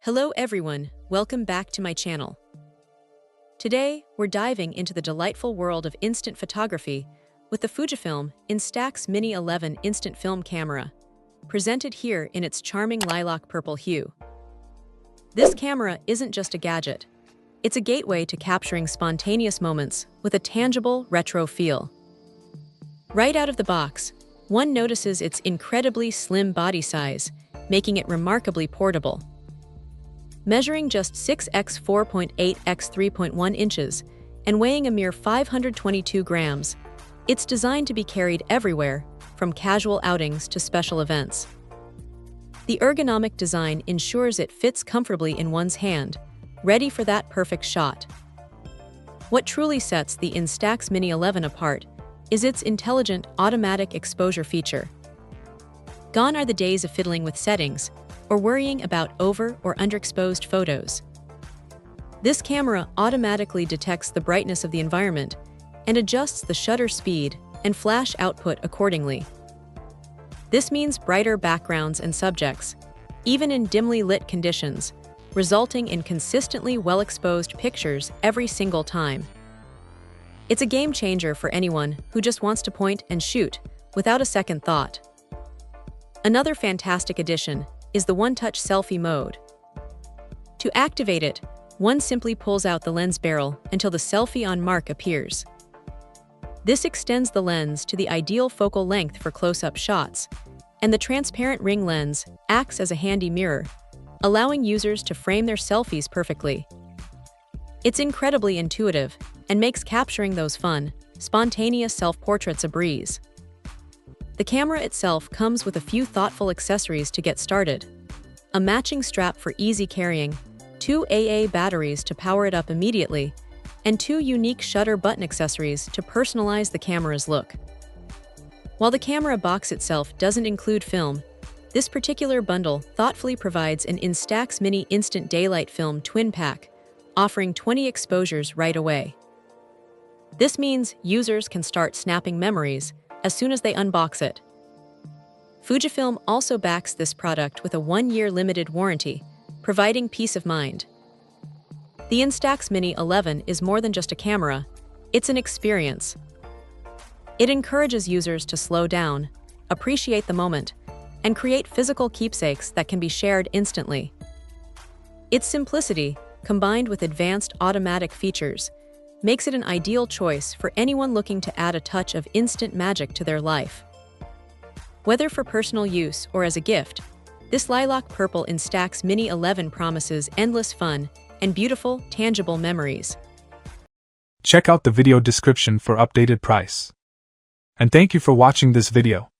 Hello everyone, welcome back to my channel. Today, we're diving into the delightful world of instant photography with the Fujifilm Instax Mini 11 instant film camera, presented here in its charming lilac purple hue. This camera isn't just a gadget, it's a gateway to capturing spontaneous moments with a tangible retro feel. Right out of the box, one notices its incredibly slim body size, making it remarkably portable. Measuring just 6x 4.8 x 3.1 inches and weighing a mere 522 grams, it's designed to be carried everywhere, from casual outings to special events. The ergonomic design ensures it fits comfortably in one's hand, ready for that perfect shot. What truly sets the Instax Mini 11 apart is its intelligent automatic exposure feature. Gone are the days of fiddling with settings or worrying about over- or underexposed photos. This camera automatically detects the brightness of the environment and adjusts the shutter speed and flash output accordingly. This means brighter backgrounds and subjects, even in dimly lit conditions, resulting in consistently well-exposed pictures every single time. It's a game changer for anyone who just wants to point and shoot without a second thought. Another fantastic addition is the one-touch selfie mode. To activate it, one simply pulls out the lens barrel until the selfie on mark appears. This extends the lens to the ideal focal length for close-up shots, and the transparent ring lens acts as a handy mirror, allowing users to frame their selfies perfectly. It's incredibly intuitive and makes capturing those fun, spontaneous self-portraits a breeze. The camera itself comes with a few thoughtful accessories to get started: a matching strap for easy carrying, 2 AA batteries to power it up immediately, and 2 unique shutter button accessories to personalize the camera's look. While the camera box itself doesn't include film, this particular bundle thoughtfully provides an Instax Mini Instant Daylight Film Twin Pack, offering 20 exposures right away. This means users can start snapping memories as soon as they unbox it. Fujifilm also backs this product with a 1-year limited warranty, providing peace of mind. The Instax Mini 11 is more than just a camera, it's an experience. It encourages users to slow down, appreciate the moment, and create physical keepsakes that can be shared instantly. Its simplicity, combined with advanced automatic features, makes it an ideal choice for anyone looking to add a touch of instant magic to their life. Whether for personal use or as a gift, this lilac purple Instax Mini 11 promises endless fun and beautiful, tangible memories. Check out the video description for updated price. And thank you for watching this video.